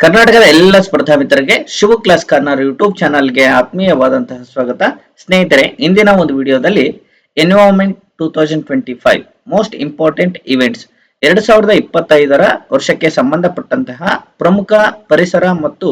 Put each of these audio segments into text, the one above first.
ಕರ್ನಾಟಕದ ಎಲ್ಲ ಸ್ಪರ್ಧಾ ಮಿತ್ರರಿಗೆ ಶಿವ ಕ್ಲಾಸ್ ಕಾರ್ನರ್ ಯೂಟ್ಯೂಬ್ ಚಾನಲ್ಗೆ ಆತ್ಮೀಯವಾದಂತಹ ಸ್ವಾಗತ. ಸ್ನೇಹಿತರೆ, ಇಂದಿನ ಒಂದು ವಿಡಿಯೋದಲ್ಲಿ ಎನ್ವೈರನ್ಮೆಂಟ್ 2025 ಮೋಸ್ಟ್ ಇಂಪಾರ್ಟೆಂಟ್ ಇವೆಂಟ್ಸ್ 2025ರ ವರ್ಷಕ್ಕೆ ಸಂಬಂಧಪಟ್ಟಂತಹ ಪ್ರಮುಖ ಪರಿಸರ ಮತ್ತು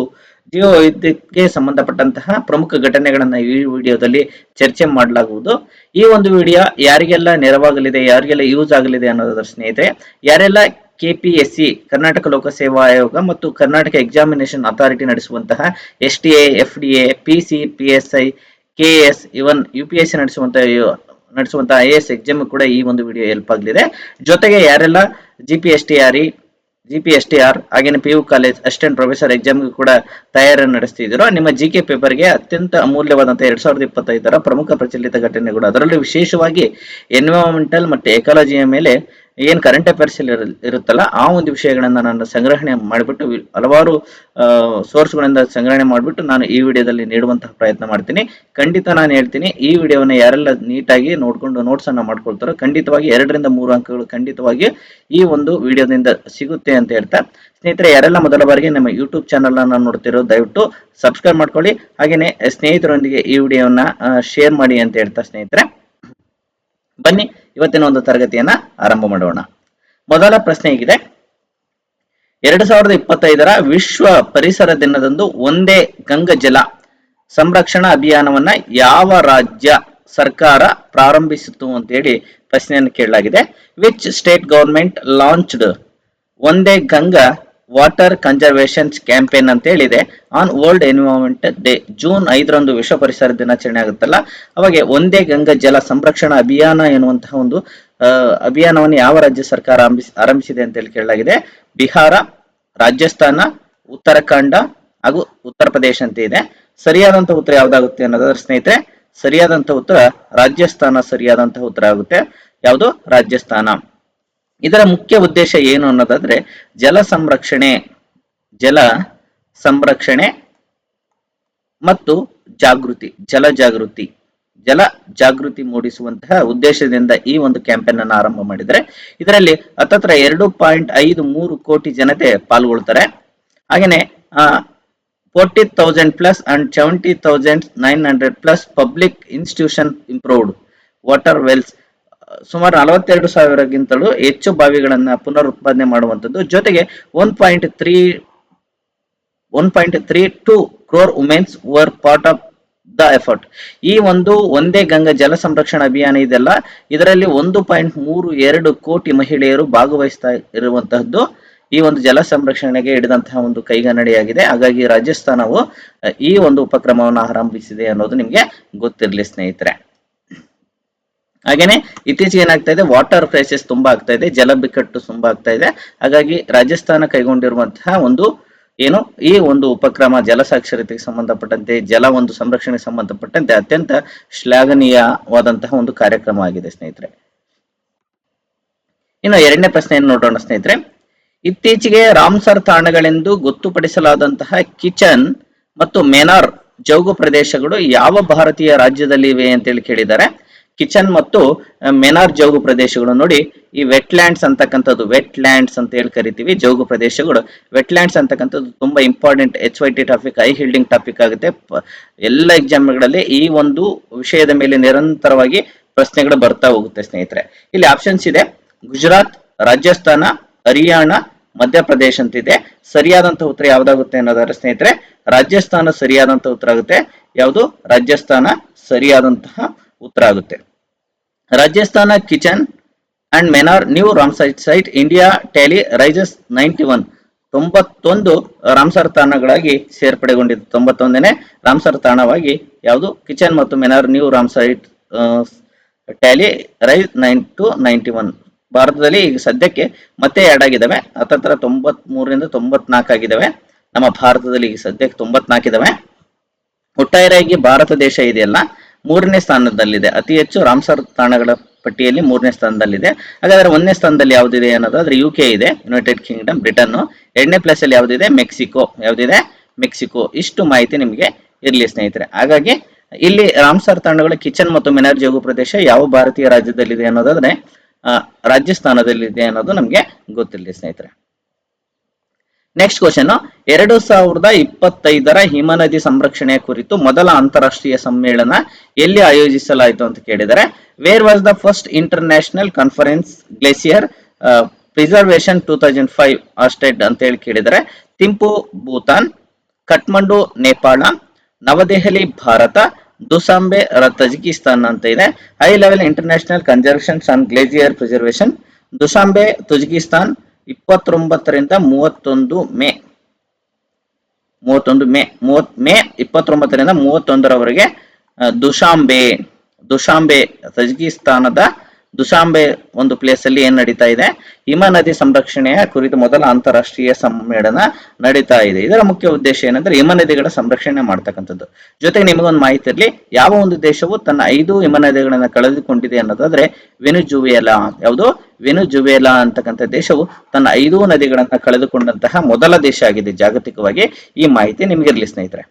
ಜೀವವೈವಿಧ್ಯಕ್ಕೆ ಸಂಬಂಧಪಟ್ಟಂತಹ ಪ್ರಮುಖ ಘಟನೆಗಳನ್ನ ಈ ವಿಡಿಯೋದಲ್ಲಿ ಚರ್ಚೆ ಮಾಡಲಾಗುವುದು. ಈ ಒಂದು ವಿಡಿಯೋ ಯಾರಿಗೆಲ್ಲ ನೆರವಾಗಲಿದೆ, ಯಾರಿಗೆಲ್ಲ ಯೂಸ್ ಆಗಲಿದೆ ಅನ್ನೋದ್ರ ಸ್ನೇಹಿತರೆ, ಯಾರೆಲ್ಲ ಕೆಪಿಎಸ್ಸಿ ಕರ್ನಾಟಕ ಲೋಕಸೇವಾ ಆಯೋಗ ಮತ್ತು ಕರ್ನಾಟಕ ಎಕ್ಸಾಮಿನೇಷನ್ ಅಥಾರಿಟಿ ನಡೆಸುವಂತಹ SDA, FDA, PC, PSI, KS, even UPSC ನಡೆಸುವಂತಹ ಐಎಎಸ್ ಎಕ್ಸಾಮ್ ಕೂಡ ಈ ಒಂದು ವಿಡಿಯೋ ಹೆಲ್ಪ್ ಆಗಲಿದೆ. ಜೊತೆಗೆ ಯಾರೆಲ್ಲ ಜಿಪಿಎಸ್ಟಿಆರ್ ಹಾಗೇನೆ PU college assistant professor exam ಕೂಡ ತಯಾರಿ ನಡೆಸ್ತಿದ್ದೀರೋ, ನಿಮ್ಮ GK ಪೇಪರ್ಗೆ ಅತ್ಯಂತ ಅಮೂಲ್ಯವಾದಂತಹ 2025ರ ಪ್ರಮುಖ ಪ್ರಚಲಿತ ಘಟನೆಗಳು, ಅದರಲ್ಲೂ ವಿಶೇಷವಾಗಿ ಎನ್ವೈರನ್ಮೆಂಟಲ್ ಮತ್ತು ಎಕಾಲಜಿಯ ಮೇಲೆ ಏನ್ ಕರೆಂಟ್ ಅಫೇರ್ಸ್ ಇರುತ್ತಲ್ಲ ಆ ಒಂದು ವಿಷಯಗಳನ್ನ ನಾನು ಸಂಗ್ರಹಣೆ ಮಾಡಿಬಿಟ್ಟು ಹಲವಾರು ಸೋರ್ಸ್ಗಳಿಂದ ಸಂಗ್ರಹಣೆ ಮಾಡಿಬಿಟ್ಟು ನಾನು ಈ ವಿಡಿಯೋದಲ್ಲಿ ನೀಡುವಂತಹ ಪ್ರಯತ್ನ ಮಾಡ್ತೀನಿ. ಖಂಡಿತ ನಾನು ಹೇಳ್ತೀನಿ, ಈ ವಿಡಿಯೋನ ಯಾರೆಲ್ಲ ನೀಟಾಗಿ ನೋಡ್ಕೊಂಡು ನೋಟ್ಸ್ ಅನ್ನ ಮಾಡ್ಕೊಳ್ತಾರೋ ಖಂಡಿತವಾಗಿ 2 ರಿಂದ 3 ಅಂಕಗಳು ಖಂಡಿತವಾಗಿ ಈ ಒಂದು ವಿಡಿಯೋದಿಂದ ಸಿಗುತ್ತೆ ಅಂತ ಹೇಳ್ತಾ, ಸ್ನೇಹಿತರೆ ಯಾರೆಲ್ಲ ಮೊದಲ ಬಾರಿಗೆ ನಮ್ಮ ಯೂಟ್ಯೂಬ್ ಚಾನಲ್ ಅನ್ನ ನೋಡ್ತಿರೋ ದಯವಿಟ್ಟು ಸಬ್ಸ್ಕ್ರೈಬ್ ಮಾಡ್ಕೊಳ್ಳಿ. ಹಾಗೇನೆ ಸ್ನೇಹಿತರೊಂದಿಗೆ ಈ ವಿಡಿಯೋನ ಶೇರ್ ಮಾಡಿ ಅಂತ ಹೇಳ್ತಾ, ಸ್ನೇಹಿತರೆ ಬನ್ನಿ ಇವತ್ತಿನ ಒಂದು ತರಗತಿಯನ್ನ ಆರಂಭ ಮಾಡೋಣ. ಮೊದಲ ಪ್ರಶ್ನೆ ಹೀಗಿದೆ: 2025ರ ವಿಶ್ವ ಪರಿಸರ ದಿನದಂದು ಒಂದೇ ಗಂಗಾ ಜಲ ಸಂರಕ್ಷಣಾ ಅಭಿಯಾನವನ್ನ ಯಾವ ರಾಜ್ಯ ಸರ್ಕಾರ ಪ್ರಾರಂಭಿಸಿತು ಅಂತ ಹೇಳಿ ಪ್ರಶ್ನೆಯನ್ನು ಕೇಳಲಾಗಿದೆ. ವಿಚ್ ಸ್ಟೇಟ್ ಗವರ್ಮೆಂಟ್ ಲಾಂಚ್ಡ್ ಒಂದೇ ಗಂಗಾ ವಾಟರ್ ಕನ್ಸರ್ವೇಷನ್ ಕ್ಯಾಂಪೇನ್ ಅಂತ ಹೇಳಿದೆ on world environment day. June 5ರಂದು ವಿಶ್ವ ಪರಿಸರ ದಿನಾಚರಣೆ ಆಗುತ್ತಲ್ಲ, ಅವಾಗ ಒಂದೇ ಗಂಗಾ ಜಲ ಸಂರಕ್ಷಣಾ ಅಭಿಯಾನ ಎನ್ನುವಂತಹ ಒಂದು ಅಭಿಯಾನವನ್ನು ಯಾವ ರಾಜ್ಯ ಸರ್ಕಾರ ಆರಂಭಿಸಿದೆ ಅಂತ ಹೇಳಿ ಕೇಳಲಾಗಿದೆ. ಬಿಹಾರ, ರಾಜಸ್ಥಾನ, ಉತ್ತರಾಖಂಡ ಹಾಗೂ ಉತ್ತರ ಪ್ರದೇಶ ಅಂತ ಇದೆ. ಸರಿಯಾದಂತಹ ಉತ್ತರ ಯಾವ್ದಾಗುತ್ತೆ ಅನ್ನೋದಾದ್ರೆ ಸ್ನೇಹಿತರೆ, ಸರಿಯಾದಂತಹ ಉತ್ತರ ರಾಜಸ್ಥಾನ ಸರಿಯಾದಂತಹ ಉತ್ತರ ಆಗುತ್ತೆ. ಯಾವುದು? ರಾಜಸ್ಥಾನ. ಇದರ ಮುಖ್ಯ ಉದ್ದೇಶ ಏನು ಅನ್ನೋದಾದ್ರೆ ಜಲ ಸಂರಕ್ಷಣೆ ಮತ್ತು ಜಲ ಜಾಗೃತಿ ಮೂಡಿಸುವಂತಹ ಉದ್ದೇಶದಿಂದ ಈ ಒಂದು ಕ್ಯಾಂಪೇನ್ ಅನ್ನು ಆರಂಭ ಮಾಡಿದರೆ ಇದರಲ್ಲಿ ಹತ್ತತ್ರ 2.53 ಕೋಟಿ ಜನತೆ ಪಾಲ್ಗೊಳ್ತಾರೆ. ಹಾಗೇನೆ 40,000 plus and 70,900 plus public institution improved water wells, ಸುಮಾರು 42,000ಗಿಂತಲೂ ಹೆಚ್ಚು ಬಾವಿಗಳನ್ನ ಪುನರುತ್ಪಾದನೆ ಮಾಡುವಂಥದ್ದು. ಜೊತೆಗೆ 1.32 crore women's were part of the effort. ಈ ಒಂದು ಒಂದೇ ಗಂಗಾ ಜಲ ಸಂರಕ್ಷಣಾ ಅಭಿಯಾನ ಇದೆಲ್ಲ, ಇದರಲ್ಲಿ 1.32 ಕೋಟಿ ಮಹಿಳೆಯರು ಭಾಗವಹಿಸ್ತಾ ಇರುವಂತಹದ್ದು ಈ ಒಂದು ಜಲ ಸಂರಕ್ಷಣೆಗೆ ಹಿಡಿದಂತಹ ಒಂದು ಕೈಗನ್ನಡಿಯಾಗಿದೆ. ಹಾಗಾಗಿ ರಾಜಸ್ಥಾನವು ಈ ಒಂದು ಉಪಕ್ರಮವನ್ನು ಆರಂಭಿಸಿದೆ ಅನ್ನೋದು ನಿಮ್ಗೆ ಗೊತ್ತಿರಲಿ ಸ್ನೇಹಿತರೆ. ಹಾಗೇನೆ ಇತ್ತೀಚೆಗೆ ಏನಾಗ್ತಾ ಇದೆ, ವಾಟರ್ ಕ್ರೈಸಿಸ್ ತುಂಬಾ ಆಗ್ತಾ ಇದೆ, ಜಲ ಬಿಕ್ಕಟ್ಟು ತುಂಬಾ ಆಗ್ತಾ ಇದೆ. ಹಾಗಾಗಿ ರಾಜಸ್ಥಾನ ಕೈಗೊಂಡಿರುವಂತಹ ಒಂದು ಏನು ಈ ಒಂದು ಉಪಕ್ರಮ ಜಲ ಸಾಕ್ಷರತೆಗೆ ಸಂಬಂಧಪಟ್ಟಂತೆ, ಜಲ ಒಂದು ಸಂರಕ್ಷಣೆಗೆ ಸಂಬಂಧಪಟ್ಟಂತೆ ಅತ್ಯಂತ ಶ್ಲಾಘನೀಯವಾದಂತಹ ಒಂದು ಕಾರ್ಯಕ್ರಮ ಆಗಿದೆ ಸ್ನೇಹಿತರೆ. ಇನ್ನು ಎರಡನೇ ಪ್ರಶ್ನೆಯನ್ನು ನೋಡೋಣ ಸ್ನೇಹಿತರೆ. ಇತ್ತೀಚೆಗೆ ರಾಮ್ಸರ್ ತಾಣಗಳೆಂದು ಗೊತ್ತುಪಡಿಸಲಾದಂತಹ ಕಿಚನ್ ಮತ್ತು ಮೆನಾರ್ ಜೌಗು ಪ್ರದೇಶಗಳು ಯಾವ ಭಾರತೀಯ ರಾಜ್ಯದಲ್ಲಿ ಇವೆ ಅಂತೇಳಿ ಕೇಳಿದ್ದಾರೆ. ಕಿಚನ್ ಮತ್ತು ಮೆನಾರ್ ಜೌಗು ಪ್ರದೇಶಗಳು ನೋಡಿ, ಈ ವೆಟ್ಲ್ಯಾಂಡ್ಸ್ ಅಂತ ಹೇಳಿ ಕರಿತೀವಿ. ಜೌಗು ಪ್ರದೇಶಗಳು ವೆಟ್ಲ್ಯಾಂಡ್ಸ್ ಅಂತಕ್ಕಂಥದ್ದು ತುಂಬಾ important HYT topic, high yielding topic ಆಗುತ್ತೆ. ಎಲ್ಲ ಎಕ್ಸಾಮ್ಗಳಲ್ಲಿ ಈ ಒಂದು ವಿಷಯದ ಮೇಲೆ ನಿರಂತರವಾಗಿ ಪ್ರಶ್ನೆಗಳು ಬರ್ತಾ ಹೋಗುತ್ತೆ ಸ್ನೇಹಿತರೆ. ಇಲ್ಲಿ ಆಪ್ಷನ್ಸ್ ಇದೆ: ಗುಜರಾತ್, ರಾಜಸ್ಥಾನ, ಹರಿಯಾಣ, ಮಧ್ಯಪ್ರದೇಶ ಅಂತಿದೆ. ಸರಿಯಾದಂತಹ ಉತ್ತರ ಯಾವ್ದಾಗುತ್ತೆ ಅನ್ನೋದಾದ್ರೆ ಸ್ನೇಹಿತರೆ, ರಾಜಸ್ಥಾನ ಸರಿಯಾದಂತಹ ಉತ್ತರ ಆಗುತ್ತೆ. ಯಾವುದು? ರಾಜಸ್ಥಾನ ಸರಿಯಾದಂತಹ ಉತ್ತರ ಆಗುತ್ತೆ. Rajasthan Khichan and Menar new Ramsar site India tally rises 91 Ramsar ತಾಣಗಳಾಗಿ ಸೇರ್ಪಡೆಗೊಂಡಿದೆ. 91ನೇ ರಾಮ್ಸರ್ ತಾಣವಾಗಿ ಯಾವುದು? ಕಿಚನ್ ಮತ್ತು Menar new Ramsar tally rise 91. ಭಾರತದಲ್ಲಿ ಈಗ ಸದ್ಯಕ್ಕೆ ಮತ್ತೆ 2 ಆಗಿದ್ದಾವೆ. ಹತ್ತತ್ರ 93ರಿಂದ 94 ಆಗಿದ್ದಾವೆ. ನಮ್ಮ ಭಾರತದಲ್ಲಿ ಈಗ ಸದ್ಯಕ್ಕೆ 94 ಇದಾವೆ. ಒಟ್ಟಾರೆಯಾಗಿ ಭಾರತ ದೇಶ ಇದೆಯಲ್ಲ 3ನೇ ಸ್ಥಾನದಲ್ಲಿದೆ. ಅತಿ ಹೆಚ್ಚು ರಾಮ್ಸರ್ ತಾಣಗಳ ಪಟ್ಟಿಯಲ್ಲಿ 3ನೇ ಸ್ಥಾನದಲ್ಲಿದೆ. ಹಾಗಾದ್ರೆ 1ನೇ ಸ್ಥಾನದಲ್ಲಿ ಯಾವ್ದಿದೆ ಅನ್ನೋದಾದ್ರೆ UK ಇದೆ, ಯುನೈಟೆಡ್ ಕಿಂಗ್ಡಮ್, ಬ್ರಿಟನ್. 2ನೇ ಪ್ಲೇಸ್ ಅಲ್ಲಿ ಯಾವ್ದಿದೆ? ಮೆಕ್ಸಿಕೋ. ಯಾವ್ದಿದೆ? ಮೆಕ್ಸಿಕೋ. ಇಷ್ಟು ಮಾಹಿತಿ ನಿಮಗೆ ಇರ್ಲಿ ಸ್ನೇಹಿತರೆ. ಹಾಗಾಗಿ ಇಲ್ಲಿ ರಾಮ್ಸರ್ ತಾಣಗಳ ಕಿಚನ್ ಮತ್ತು ಮೆನಾರ್ ಜೌಗು ಪ್ರದೇಶ ಯಾವ ಭಾರತೀಯ ರಾಜ್ಯದಲ್ಲಿದೆ ಅನ್ನೋದಾದ್ರೆ ರಾಜಸ್ಥಾನದಲ್ಲಿದೆ ಅನ್ನೋದು ನಮ್ಗೆ ಗೊತ್ತಿರಲಿ ಸ್ನೇಹಿತರೆ. ನೆಕ್ಸ್ಟ್ ಕ್ವಶನ್, 2025 ಹಿಮನದಿ ಸಂರಕ್ಷಣೆಯ ಕುರಿತು ಮೊದಲ ಅಂತಾರಾಷ್ಟ್ರೀಯ ಸಮ್ಮೇಳನ ಎಲ್ಲಿ ಆಯೋಜಿಸಲಾಯಿತು ಅಂತ ಕೇಳಿದರೆ, where was the first international conference glacier preservation 2005 hosted ಅಂತ ಹೇಳಿ ಕೇಳಿದರೆ, ಥಿಂಪು ಭೂತಾನ್, ಕಠ್ಮಂಡು ನೇಪಾಳ, ನವದೆಹಲಿ ಭಾರತ, ದುಸಾಂಬೆ ತಜಿಕಿಸ್ತಾನ್ ಅಂತ ಇದೆ. High level international conservation on glacier preservation Dushanbe Tajikistan 29ರಿಂದ 31 ಮೇ 29ರಿಂದ 31ರವರೆಗೆ ದುಶಾಂಬೆ ತಜಿಕಿಸ್ತಾನದ ದುಶಾಂಬೆ ಒಂದು ಪ್ಲೇಸ್ ಅಲ್ಲಿ ಏನ್ ನಡೀತಾ ಇದೆ, ಹಿಮ ನದಿ ಸಂರಕ್ಷಣೆಯ ಕುರಿತು ಮೊದಲ ಅಂತಾರಾಷ್ಟ್ರೀಯ ಸಮ್ಮೇಳನ ನಡೀತಾ ಇದೆ. ಇದರ ಮುಖ್ಯ ಉದ್ದೇಶ ಏನಂದ್ರೆ ಹಿಮ ನದಿಗಳ ಸಂರಕ್ಷಣೆ ಮಾಡ್ತಕ್ಕಂಥದ್ದು. ಜೊತೆಗೆ ನಿಮಗೊಂದು ಮಾಹಿತಿ ಇರಲಿ, ಯಾವ ಒಂದು ದೇಶವು ತನ್ನ 5 ಹಿಮ ನದಿಗಳನ್ನ ಕಳೆದುಕೊಂಡಿದೆ ಅನ್ನೋದಾದ್ರೆ ವೆನಿಜುವೆಲಾ. ಯಾವುದು? ವೆನಿಜುವೆಲಾ ಅಂತಕ್ಕಂಥ ದೇಶವು ತನ್ನ 5 ನದಿಗಳನ್ನ ಕಳೆದುಕೊಂಡಂತಹ ಮೊದಲ ದೇಶ ಆಗಿದೆ ಜಾಗತಿಕವಾಗಿ. ಈ ಮಾಹಿತಿ ನಿಮಗಿರಲಿ ಸ್ನೇಹಿತರೆ.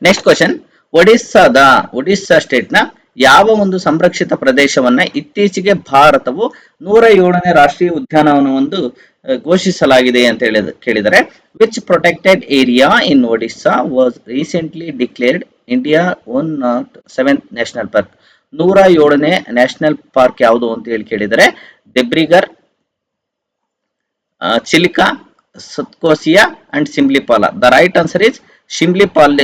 ನೆಕ್ಸ್ಟ್ ಕ್ವಶನ್, ಒಡಿಸ್ಸಾ ಸ್ಟೇಟ್ ನ ಯಾವ ಒಂದು ಸಂರಕ್ಷಿತ ಪ್ರದೇಶವನ್ನ ಇತ್ತೀಚೆಗೆ ಭಾರತವು 107ನೇ ರಾಷ್ಟ್ರೀಯ ಉದ್ಯಾನವನವೊಂದು ಘೋಷಿಸಲಾಗಿದೆ ಅಂತ ಕೇಳಿದರೆ, which protected area in Odisha was recently declared India 107th national park. 107ನೇ ನ್ಯಾಷನಲ್ ಪಾರ್ಕ್ ಯಾವುದು ಅಂತ ಹೇಳಿ ಕೇಳಿದರೆ, Debrigarh, Chilika, Satkosia and Simlipal. The right answer is Similipal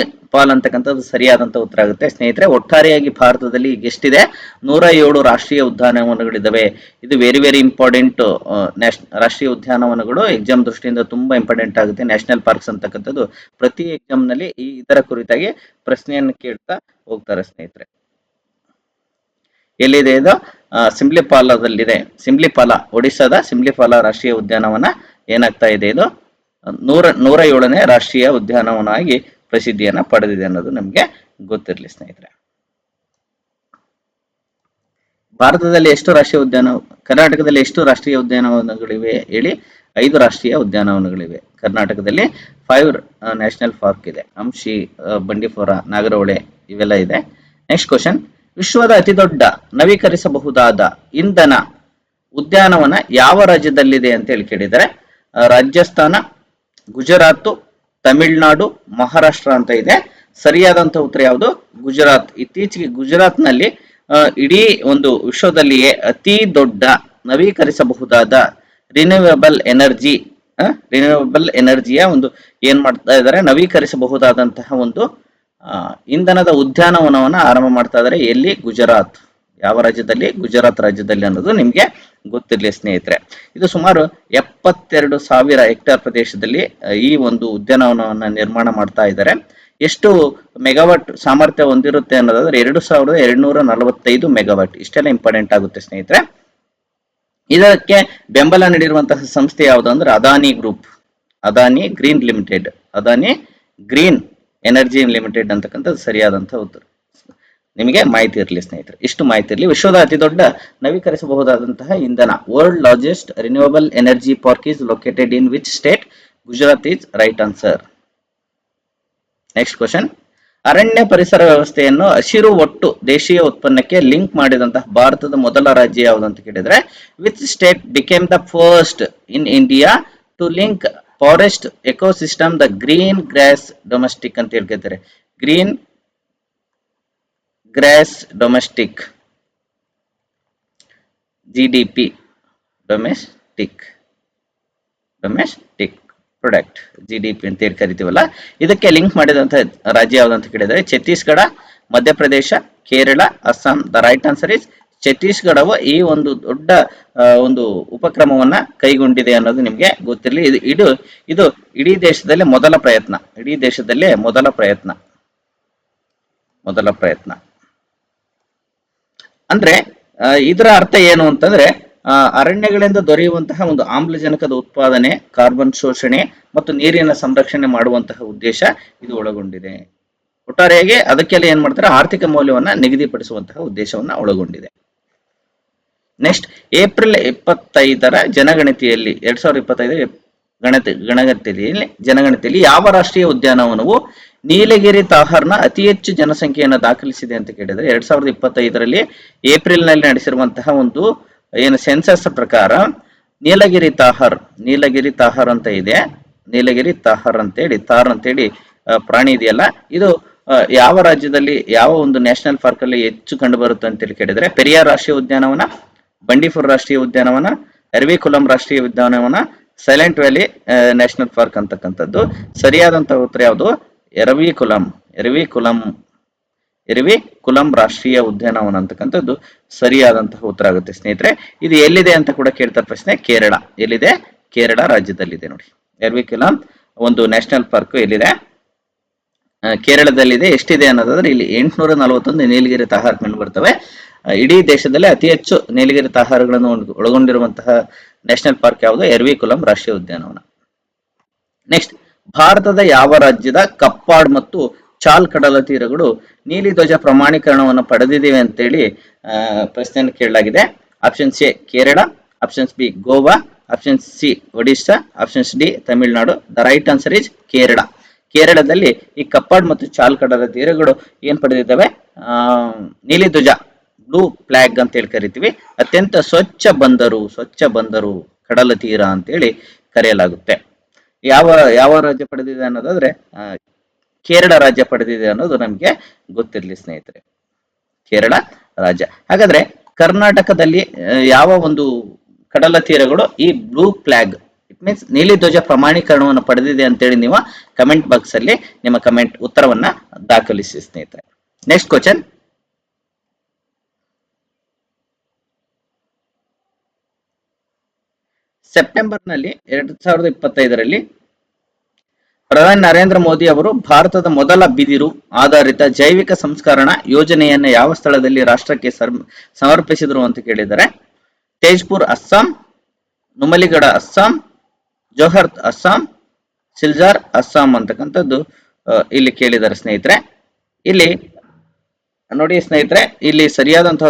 ಅಂತಕ್ಕಂಥದ್ದು ಸರಿಯಾದಂತ ಉತ್ತರ ಆಗುತ್ತೆ ಸ್ನೇಹಿತರೆ. ಒಟ್ಟಾರೆಯಾಗಿ ಭಾರತದಲ್ಲಿ ಈಗ ಎಷ್ಟಿದೆ? 107 ರಾಷ್ಟ್ರೀಯ ಉದ್ಯಾನವನಗಳಿದ್ದಾವೆ. ಇದು ವೆರಿ ವೆರಿ ಇಂಪಾರ್ಟೆಂಟ್. ರಾಷ್ಟ್ರೀಯ ಉದ್ಯಾನವನಗಳು ಎಕ್ಸಾಮ್ ದೃಷ್ಟಿಯಿಂದ ತುಂಬಾ ಇಂಪಾರ್ಟೆಂಟ್ ಆಗುತ್ತೆ. ನ್ಯಾಷನಲ್ ಪಾರ್ಕ್ಸ್ ಅಂತಕ್ಕಂಥದ್ದು ಪ್ರತಿ ಎಕ್ಸಾಮ್ ನಲ್ಲಿ ಇದರ ಕುರಿತಾಗಿ ಪ್ರಶ್ನೆಯನ್ನು ಕೇಳ್ತಾ ಹೋಗ್ತಾರೆ ಸ್ನೇಹಿತರೆ. ಎಲ್ಲಿದೆ ಇದು? ಸಿಮ್ಲಿಪಾಲದಲ್ಲಿದೆ. ಒಡಿಸ್ಸಾದ ಸಿಮ್ಲಿಪಾಲ ರಾಷ್ಟ್ರೀಯ ಉದ್ಯಾನವನ ಏನಾಗ್ತಾ ಇದೆ? ಇದು 107ನೇ ರಾಷ್ಟ್ರೀಯ ಉದ್ಯಾನವನ ಆಗಿ ಪ್ರಸಿದ್ಧಿಯನ್ನ ಪಡೆದಿದೆ ಅನ್ನೋದು ನಮಗೆ ಗೊತ್ತಿರಲಿ ಸ್ನೇಹಿತರೆ. ಭಾರತದಲ್ಲಿ ಎಷ್ಟು ಕರ್ನಾಟಕದಲ್ಲಿ ಎಷ್ಟು ರಾಷ್ಟ್ರೀಯ ಉದ್ಯಾನವನಗಳಿವೆ ಹೇಳಿ? 5 ರಾಷ್ಟ್ರೀಯ ಉದ್ಯಾನವನಗಳಿವೆ. ಕರ್ನಾಟಕದಲ್ಲಿ 5 ನ್ಯಾಷನಲ್ ಪಾರ್ಕ್ ಇದೆ. ಅಂಶಿ, ಬಂಡೀಪುರ, ನಾಗರಹೊಳೆ ಇವೆಲ್ಲ ಇದೆ. ನೆಕ್ಸ್ಟ್ ಕ್ವಶನ್, ವಿಶ್ವದ ಅತಿ ದೊಡ್ಡ ನವೀಕರಿಸಬಹುದಾದ ಇಂಧನ ಉದ್ಯಾನವನ ಯಾವ ರಾಜ್ಯದಲ್ಲಿದೆ ಅಂತ ಹೇಳಿ ಕೇಳಿದರೆ, ರಾಜಸ್ಥಾನ, ಗುಜರಾತ್, ತಮಿಳುನಾಡು, ಮಹಾರಾಷ್ಟ್ರ ಅಂತ ಇದೆ. ಸರಿಯಾದಂತ ಉತ್ತರ ಯಾವುದು? ಗುಜರಾತ್. ಇತ್ತೀಚೆಗೆ ಗುಜರಾತ್ ನಲ್ಲಿ ಇಡೀ ಒಂದು ವಿಶ್ವದಲ್ಲಿಯೇ ಅತಿ ದೊಡ್ಡ ನವೀಕರಿಸಬಹುದಾದ ರಿನ್ಯೂವೇಬಲ್ ಎನರ್ಜಿಯ ಒಂದು ಏನ್ ಮಾಡ್ತಾ ಇದ್ದಾರೆ, ನವೀಕರಿಸಬಹುದಾದಂತಹ ಒಂದು ಇಂಧನದ ಉದ್ಯಾನವನವನ್ನ ಆರಂಭ ಮಾಡ್ತಾ ಇದ್ದಾರೆ. ಎಲ್ಲಿ? ಗುಜರಾತ್. ಯಾವ ರಾಜ್ಯದಲ್ಲಿ? ಗುಜರಾತ್ ರಾಜ್ಯದಲ್ಲಿ ಅನ್ನೋದು ನಿಮ್ಗೆ ಗೊತ್ತಿರಲಿ ಸ್ನೇಹಿತರೆ. ಇದು ಸುಮಾರು 72,000 ಹೆಕ್ಟೇರ್ ಪ್ರದೇಶದಲ್ಲಿ ಈ ಒಂದು ಉದ್ಯಾನವನವನ್ನ ನಿರ್ಮಾಣ ಮಾಡ್ತಾ ಇದ್ದಾರೆ. ಎಷ್ಟು ಮೆಗಾವಾಟ್ ಸಾಮರ್ಥ್ಯ ಹೊಂದಿರುತ್ತೆ ಅನ್ನೋದಾದ್ರೆ 2245 ಮೆಗಾವಾಟ್. ಇಷ್ಟೆಲ್ಲ ಇಂಪಾರ್ಟೆಂಟ್ ಆಗುತ್ತೆ ಸ್ನೇಹಿತರೆ. ಇದಕ್ಕೆ ಬೆಂಬಲ ನೀಡಿರುವಂತಹ ಸಂಸ್ಥೆ ಯಾವುದು ಅಂದ್ರೆ Adani group, Adani green energy limited ಅಂತಕ್ಕಂಥದ್ದು ಸರಿಯಾದಂತಹ ಉತ್ತರ. ನಿಮಗೆ ಮಾಹಿತಿ ಇರಲಿ ಸ್ನೇಹಿತರೆ, ಇಷ್ಟು ಮಾಹಿತಿ ಇರಲಿ. ವಿಶ್ವದ ಅತಿ ದೊಡ್ಡ ನವೀಕರಿಸಬಹುದಾದಂತಹ ಇಂಧನ, world largest renewable energy park is located in which state? Gujarat is right answer. Next question, ಅರಣ್ಯ ಪರಿಸರ ವ್ಯವಸ್ಥೆಯನ್ನು ಹಸಿರು ಒಟ್ಟು ದೇಶೀಯ ಉತ್ಪನ್ನಕ್ಕೆ ಲಿಂಕ್ ಮಾಡಿದಂತಹ ಭಾರತದ ಮೊದಲ ರಾಜ್ಯ ಯಾವುದು ಅಂತ ಕೇಳಿದ್ರೆ, which state became the first in India to link forest ecosystem the green gross domestic ಅಂತ ಹೇಳ್ತಾರೆ. Green gross domestic GDP domestic product GDP ಅಂತ ಹೇಳಿ ಕರಿತೀವಲ್ಲ, ಇದಕ್ಕೆ ಲಿಂಕ್ ಮಾಡಿದಂತಹ ರಾಜ್ಯ ಯಾವುದು ಅಂತ ಕೇಳಿದರೆ Chhattisgarh, Madhya Pradesh, Kerala, Assam. The right answer is ಛತ್ತೀಸ್ಗಢವು ಈ ಒಂದು ದೊಡ್ಡ ಒಂದು ಉಪಕ್ರಮವನ್ನ ಕೈಗೊಂಡಿದೆ ಅನ್ನೋದು ನಿಮ್ಗೆ ಗೊತ್ತಿರಲಿ. ಇದು ಇಡೀ ದೇಶದಲ್ಲೇ ಮೊದಲ ಪ್ರಯತ್ನ ಅಂದ್ರೆ ಇದರ ಅರ್ಥ ಏನು ಅಂತಂದ್ರೆ, ಅರಣ್ಯಗಳಿಂದ ದೊರೆಯುವಂತಹ ಒಂದು ಆಮ್ಲಜನಕದ ಉತ್ಪಾದನೆ, ಕಾರ್ಬನ್ ಶೋಷಣೆ ಮತ್ತು ನೀರಿನ ಸಂರಕ್ಷಣೆ ಮಾಡುವಂತಹ ಉದ್ದೇಶ ಇದು ಒಳಗೊಂಡಿದೆ. ಒಟ್ಟಾರೆಯಾಗಿ ಅದಕ್ಕೆಲ್ಲ ಏನ್ ಮಾಡ್ತಾರೆ, ಆರ್ಥಿಕ ಮೌಲ್ಯವನ್ನ ನಿಗದಿಪಡಿಸುವಂತಹ ಉದ್ದೇಶವನ್ನ ಒಳಗೊಂಡಿದೆ. ನೆಕ್ಸ್ಟ್, ಏಪ್ರಿಲ್ 25 ಜನಗಣತಿಯಲ್ಲಿ 2025 ಜನಗಣತಿಯಲ್ಲಿ ಯಾವ ರಾಷ್ಟ್ರೀಯ ಉದ್ಯಾನವನವು ನೀಲಗಿರಿ ತಾಹರ್ನ ಅತಿ ಹೆಚ್ಚು ಜನಸಂಖ್ಯೆಯನ್ನು ದಾಖಲಿಸಿದೆ ಅಂತ ಕೇಳಿದ್ರೆ, 2025 ಏಪ್ರಿಲ್ ನಲ್ಲಿ ನಡೆಸಿರುವಂತಹ ಒಂದು ಏನು ಸೆನ್ಸಸ್ ಪ್ರಕಾರ ನೀಲಗಿರಿ ತಾಹರ್ ಅಂತ ಇದೆ. ನೀಲಗಿರಿ ತಾಹರ್ ಅಂತೇಳಿ ಪ್ರಾಣಿ ಇದೆಯಲ್ಲ, ಇದು ಯಾವ ರಾಜ್ಯದಲ್ಲಿ, ಯಾವ ಒಂದು ನ್ಯಾಷನಲ್ ಪಾರ್ಕ್ ಅಲ್ಲಿ ಹೆಚ್ಚು ಕಂಡು ಬರುತ್ತೆ ಅಂತೇಳಿ ಕೇಳಿದ್ರೆ, ಪೆರಿಯಾರ್ ರಾಷ್ಟ್ರೀಯ ಉದ್ಯಾನವನ, ಬಂಡೀಪುರ ರಾಷ್ಟ್ರೀಯ ಉದ್ಯಾನವನ, ಎರ್ವಿಕುಲಂ ರಾಷ್ಟ್ರೀಯ ಉದ್ಯಾನವನ, ಸೈಲೆಂಟ್ ವ್ಯಾಲಿ ನ್ಯಾಷನಲ್ ಪಾರ್ಕ್ ಅಂತಕ್ಕಂಥದ್ದು. ಸರಿಯಾದಂತಹ ಉತ್ತರ ಯಾವುದು? ಎರವಿಕುಲಂ ರಾಷ್ಟ್ರೀಯ ಉದ್ಯಾನವನ ಅಂತಕ್ಕಂಥದ್ದು ಸರಿಯಾದಂತಹ ಉತ್ತರ ಆಗುತ್ತೆ ಸ್ನೇಹಿತರೆ. ಇದು ಎಲ್ಲಿದೆ ಅಂತ ಕೂಡ ಕೇಳ್ತಾರೆ ಪ್ರಶ್ನೆ. ಕೇರಳ. ಎಲ್ಲಿದೆ? ಕೇರಳ ರಾಜ್ಯದಲ್ಲಿದೆ ನೋಡಿ. ಎರ್ವಿಕುಲಂ ಒಂದು ನ್ಯಾಷನಲ್ ಪಾರ್ಕ್ ಎಲ್ಲಿದೆ? ಕೇರಳದಲ್ಲಿದೆ. ಎಷ್ಟಿದೆ ಅನ್ನೋದಾದ್ರೆ ಇಲ್ಲಿ 841 ನೀಲಗಿರಿ ತಾಹರ್ ಕಂಡು ಬರ್ತವೆ. ಇಡೀ ದೇಶದಲ್ಲಿ ಅತಿ ಹೆಚ್ಚು ನೀಲಗಿರಿ ತಾಹರಗಳನ್ನು ಒಳಗೊಂಡಿರುವಂತಹ ನ್ಯಾಷನಲ್ ಪಾರ್ಕ್ ಯಾವುದು? ಎರ್ವಿಕುಲಂ ರಾಷ್ಟ್ರೀಯ ಉದ್ಯಾನವನ. ನೆಕ್ಸ್ಟ್, ಭಾರತದ ಯಾವ ರಾಜ್ಯದ ಕಪ್ಪಾಡ್ ಮತ್ತು ಚಾಲ್ ಕಡಲ ತೀರಗಳು ನೀಲಿ ಧ್ವಜ ಪ್ರಮಾಣೀಕರಣವನ್ನು ಪಡೆದಿವೆ ಅಂತೇಳಿ ಪ್ರಶ್ನೆಯನ್ನು ಕೇಳಲಾಗಿದೆ. Option C Kerala, options B Goa, option C Odisha, options D Tamil Nadu. The right answer is Kerala. ಕೇರಳದಲ್ಲಿ ಈ ಕಪ್ಪಾಡ್ ಮತ್ತು ಚಾಲ್ ಕಡಲ ತೀರಗಳು ಏನ್ ಪಡೆದಿದ್ದಾವೆ? ನೀಲಿ ಧ್ವಜ, ಬ್ಲೂ ಫ್ಲಾಗ್ ಅಂತ ಹೇಳಿ ಕರಿತೀವಿ. ಅತ್ಯಂತ ಸ್ವಚ್ಛ ಬಂದರು ಕಡಲ ತೀರ ಅಂತೇಳಿ ಕರೆಯಲಾಗುತ್ತೆ. ಯಾವ ರಾಜ್ಯ ಪಡೆದಿದೆ ಅನ್ನೋದಾದ್ರೆ ಕೇರಳ ರಾಜ್ಯ ಪಡೆದಿದೆ ಅನ್ನೋದು ನಮ್ಗೆ ಗೊತ್ತಿರಲಿ ಸ್ನೇಹಿತರೆ. ಕೇರಳ ರಾಜ್ಯ. ಹಾಗಾದ್ರೆ ಕರ್ನಾಟಕದಲ್ಲಿ ಯಾವ ಒಂದು ಕಡಲ ತೀರಗಳು ಈ ಬ್ಲೂ ಫ್ಲಾಗ್, ಇಟ್ ಮೀನ್ಸ್ ನೀಲಿ ಧ್ವಜ ಪ್ರಮಾಣೀಕರಣವನ್ನು ಪಡೆದಿದೆ ಅಂತೇಳಿ ನೀವು ಕಮೆಂಟ್ ಬಾಕ್ಸ್ ಅಲ್ಲಿ ನಿಮ್ಮ ಕಮೆಂಟ್ ಉತ್ತರವನ್ನ ದಾಖಲಿಸಿ ಸ್ನೇಹಿತರೆ. Next question. ಸೆಪ್ಟೆಂಬರ್ನಲ್ಲಿ 2025ರಲ್ಲಿ ಪ್ರಧಾನಿ ನರೇಂದ್ರ ಮೋದಿ ಅವರು ಭಾರತದ ಮೊದಲ ಬಿದಿರು ಆಧಾರಿತ ಜೈವಿಕ ಸಂಸ್ಕರಣಾ ಯೋಜನೆಯನ್ನು ಯಾವ ಸ್ಥಳದಲ್ಲಿ ರಾಷ್ಟ್ರಕ್ಕೆ ಸಮರ್ಪಿಸಿದ್ರು ಅಂತ ಕೇಳಿದರೆ, ತೇಜ್ಪುರ್ ಅಸ್ಸಾಂ, ನುಮಲಿಗಡ ಅಸ್ಸಾಂ, ಜೋಹರ್ತ್ ಅಸ್ಸಾಂ, ಸಿಲ್ಜಾರ್ ಅಸ್ಸಾಂ ಅಂತಕ್ಕಂಥದ್ದು ಇಲ್ಲಿ ಕೇಳಿದ್ದಾರೆ ಸ್ನೇಹಿತರೆ. ಇಲ್ಲಿ ನೋಡಿ ಸ್ನೇಹಿತರೆ, ಇಲ್ಲಿ ಸರಿಯಾದಂತಹ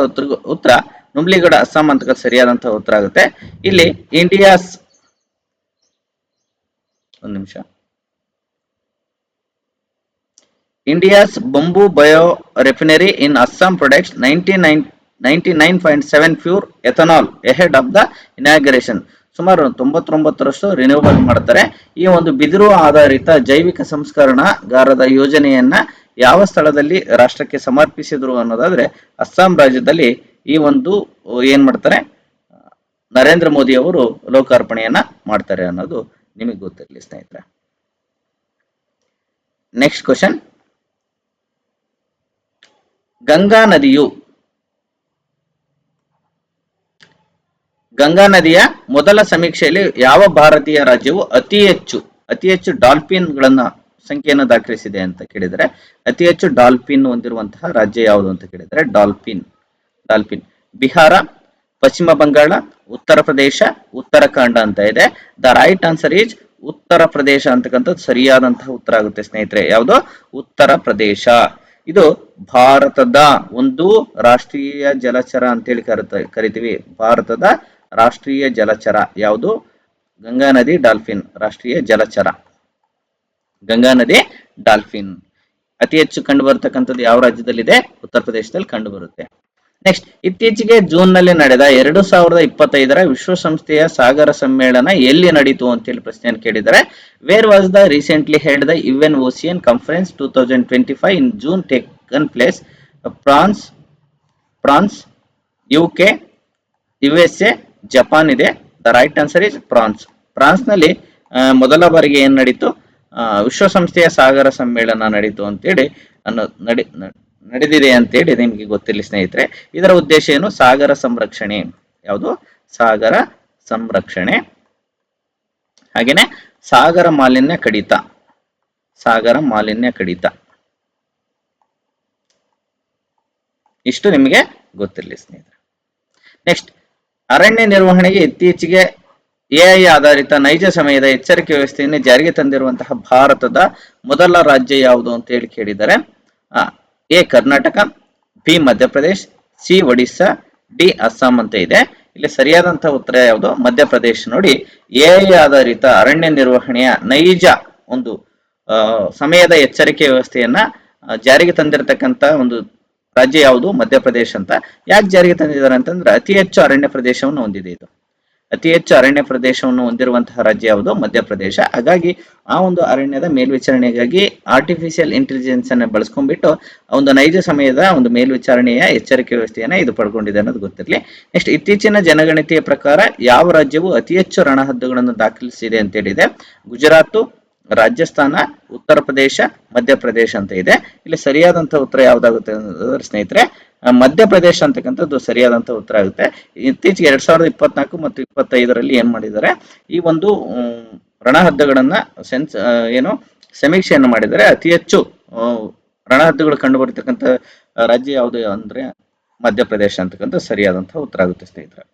ಉತ್ತರ ನುಮ್ಲಿಗಡ ಅಸ್ಸಾಂ ಅಂತ ಸರಿಯಾದಂತಹ ಉತ್ತರ ಆಗುತ್ತೆ. ಇಲ್ಲಿ India's bamboo bio refinery in Assam products 99.7 pure ethanol ahead of the inauguration. ಸುಮಾರು 99% ರಿನ್ಯೂವಬಲ್ ಮಾಡ್ತಾರೆ. ಈ ಒಂದು ಬಿದಿರು ಆಧಾರಿತ ಜೈವಿಕ ಸಂಸ್ಕರಣಾಗಾರದ ಯೋಜನೆಯನ್ನ ಯಾವ ಸ್ಥಳದಲ್ಲಿ ರಾಷ್ಟ್ರಕ್ಕೆ ಸಮರ್ಪಿಸಿದ್ರು ಅನ್ನೋದಾದ್ರೆ ಅಸ್ಸಾಂ ರಾಜ್ಯದಲ್ಲಿ ಈ ಒಂದು ಏನ್ ಮಾಡ್ತಾರೆ, ನರೇಂದ್ರ ಮೋದಿ ಅವರು ಲೋಕಾರ್ಪಣೆಯನ್ನ ಮಾಡ್ತಾರೆ ಅನ್ನೋದು ನಿಮಗೆ ಗೊತ್ತಿರಲಿ ಸ್ನೇಹಿತರೆ. Next question. ಗಂಗಾ ನದಿಯ ಮೊದಲ ಸಮೀಕ್ಷೆಯಲ್ಲಿ ಯಾವ ಭಾರತೀಯ ರಾಜ್ಯವು ಅತಿ ಹೆಚ್ಚು ಡಾಲ್ಫಿನ್ ಗಳನ್ನ ಸಂಖ್ಯೆಯನ್ನು ದಾಖಲಿಸಿದೆ ಅಂತ ಕೇಳಿದರೆ, ಅತಿ ಹೆಚ್ಚು ಡಾಲ್ಫಿನ್ ಹೊಂದಿರುವಂತಹ ರಾಜ್ಯ ಯಾವುದು ಅಂತ ಕೇಳಿದರೆ ಡಾಲ್ಫಿನ್ ಬಿಹಾರ, ಪಶ್ಚಿಮ ಬಂಗಾಳ, ಉತ್ತರ ಪ್ರದೇಶ, ಉತ್ತರಾಖಂಡ ಅಂತ ಇದೆ. The right answer is Uttar Pradesh ಅಂತಕ್ಕಂಥದ್ದು ಸರಿಯಾದಂತಹ ಉತ್ತರ ಆಗುತ್ತೆ ಸ್ನೇಹಿತರೆ. ಯಾವುದು? ಉತ್ತರ ಪ್ರದೇಶ. ಇದು ಭಾರತದ ಒಂದು ರಾಷ್ಟ್ರೀಯ ಜಲಚರ ಅಂತೇಳಿ ಕರಿತೀವಿ. ಭಾರತದ ರಾಷ್ಟ್ರೀಯ ಜಲಚರ ಯಾವುದು? ಗಂಗಾ ನದಿ ಡಾಲ್ಫಿನ್ ರಾಷ್ಟ್ರೀಯ ಜಲಚರ. ಗಂಗಾ ನದಿ ಡಾಲ್ಫಿನ್ ಅತಿ ಹೆಚ್ಚು ಕಂಡು ಬರತಕ್ಕಂಥದ್ದು ಯಾವ ರಾಜ್ಯದಲ್ಲಿದೆ? ಉತ್ತರ ಪ್ರದೇಶದಲ್ಲಿ ಕಂಡು ಬರುತ್ತೆ. ನೆಕ್ಸ್ಟ್, ಇತ್ತೀಚೆಗೆ ಜೂನ್ ನಲ್ಲಿ ನಡೆದ 2025ರ ವಿಶ್ವಸಂಸ್ಥೆಯ ಸಾಗರ ಸಮ್ಮೇಳನ ಎಲ್ಲಿ ನಡೀತು ಅಂತೇಳಿ ಪ್ರಶ್ನೆಯನ್ನು ಕೇಳಿದರೆ, where was the recently held the UN ocean conference 2025 in June taken place? France, UK, USA, Japan ಇದೆ. The right answer is France ನಲ್ಲಿ ಮೊದಲ ಬಾರಿಗೆ ಏನ್ ನಡೀತು? ವಿಶ್ವಸಂಸ್ಥೆಯ ಸಾಗರ ಸಮ್ಮೇಳನ ನಡೀತು ಅಂತೇಳಿ ನಡೆದಿದೆ ಅಂತೇಳಿ ನಿಮ್ಗೆ ಗೊತ್ತಿರಲಿ ಸ್ನೇಹಿತರೆ. ಇದರ ಉದ್ದೇಶ ಏನು? ಸಾಗರ ಸಂರಕ್ಷಣೆ. ಯಾವುದು? ಸಾಗರ ಸಂರಕ್ಷಣೆ. ಹಾಗೇನೆ ಸಾಗರ ಮಾಲಿನ್ಯ ಕಡಿತ. ಇಷ್ಟು ನಿಮಗೆ ಗೊತ್ತಿರಲಿ ಸ್ನೇಹಿತರೆ. ನೆಕ್ಸ್ಟ್, ಅರಣ್ಯ ನಿರ್ವಹಣೆಗೆ ಇತ್ತೀಚೆಗೆ AI ಆಧಾರಿತ ನೈಜ ಸಮಯದ ಎಚ್ಚರಿಕೆ ವ್ಯವಸ್ಥೆಯನ್ನು ಜಾರಿಗೆ ತಂದಿರುವಂತಹ ಭಾರತದ ಮೊದಲ ರಾಜ್ಯ ಯಾವುದು ಅಂತ ಹೇಳಿ ಕೇಳಿದರೆ, A Karnataka, B Madhya Pradesh, C Odisha, D Assam ಅಂತ ಇದೆ. ಇಲ್ಲಿ ಸರಿಯಾದಂತಹ ಉತ್ತರ ಯಾವುದು? ಮಧ್ಯಪ್ರದೇಶ್. ನೋಡಿ, AI ಆಧಾರಿತ ಅರಣ್ಯ ನಿರ್ವಹಣೆಯ ನೈಜ ಒಂದು ಸಮಯದ ಎಚ್ಚರಿಕೆ ವ್ಯವಸ್ಥೆಯನ್ನ ಜಾರಿಗೆ ತಂದಿರತಕ್ಕಂತ ಒಂದು ರಾಜ್ಯ ಯಾವುದು? ಮಧ್ಯಪ್ರದೇಶ ಅಂತ. ಯಾಕೆ ಜಾರಿಗೆ ತಂದಿದ್ದಾರೆ ಅಂತಂದ್ರೆ ಅತಿ ಹೆಚ್ಚು ಅರಣ್ಯ ಪ್ರದೇಶವನ್ನು ಹೊಂದಿದೆ ಇದು. ಅತಿ ಹೆಚ್ಚು ಅರಣ್ಯ ಪ್ರದೇಶವನ್ನು ಹೊಂದಿರುವಂತಹ ರಾಜ್ಯ ಯಾವುದು? ಮಧ್ಯಪ್ರದೇಶ. ಹಾಗಾಗಿ ಆ ಒಂದು ಅರಣ್ಯದ ಮೇಲ್ವಿಚಾರಣೆಗಾಗಿ ಆರ್ಟಿಫಿಷಿಯಲ್ ಇಂಟೆಲಿಜೆನ್ಸ್ ಅನ್ನು ಬಳಸ್ಕೊಂಡ್ಬಿಟ್ಟು ಒಂದು ನೈಜ ಸಮಯದ ಒಂದು ಮೇಲ್ವಿಚಾರಣೆಯ ಎಚ್ಚರಿಕೆ ವ್ಯವಸ್ಥೆಯನ್ನ ಇದು ಪಡ್ಕೊಂಡಿದೆ ಅನ್ನೋದು ಗೊತ್ತಿರಲಿ. ನೆಕ್ಸ್ಟ್, ಇತ್ತೀಚಿನ ಜನಗಣತಿಯ ಪ್ರಕಾರ ಯಾವ ರಾಜ್ಯವು ಅತಿ ಹೆಚ್ಚು ರಣಹದ್ದುಗಳನ್ನು ದಾಖಲಿಸಿದೆ ಅಂತ ಹೇಳಿದೆ? ಗುಜರಾತ್, ರಾಜಸ್ಥಾನ, ಉತ್ತರ ಪ್ರದೇಶ, ಮಧ್ಯಪ್ರದೇಶ ಅಂತ ಇದೆ. ಇಲ್ಲಿ ಸರಿಯಾದಂತಹ ಉತ್ತರ ಯಾವ್ದಾಗುತ್ತೆ ಅಂದ್ರೆ ಸ್ನೇಹಿತರೆ, ಮಧ್ಯಪ್ರದೇಶ ಅಂತಕ್ಕಂಥದ್ದು ಸರಿಯಾದಂತಹ ಉತ್ತರ ಆಗುತ್ತೆ. ಇತ್ತೀಚೆಗೆ 2024 ಮತ್ತು 2025ರಲ್ಲಿ ಏನ್ ಮಾಡಿದ್ದಾರೆ, ಈ ಒಂದು ರಣಹದ್ದುಗಳನ್ನ ಸಮೀಕ್ಷೆಯನ್ನು ಮಾಡಿದರೆ ಅತಿ ಹೆಚ್ಚು ರಣಹದ್ದುಗಳು ಕಂಡು ಬರತಕ್ಕಂಥ ರಾಜ್ಯ ಯಾವುದು ಅಂದ್ರೆ ಮಧ್ಯಪ್ರದೇಶ ಅಂತಕ್ಕಂಥ ಸರಿಯಾದಂತಹ ಉತ್ತರ ಆಗುತ್ತೆ ಸ್ನೇಹಿತರೆ.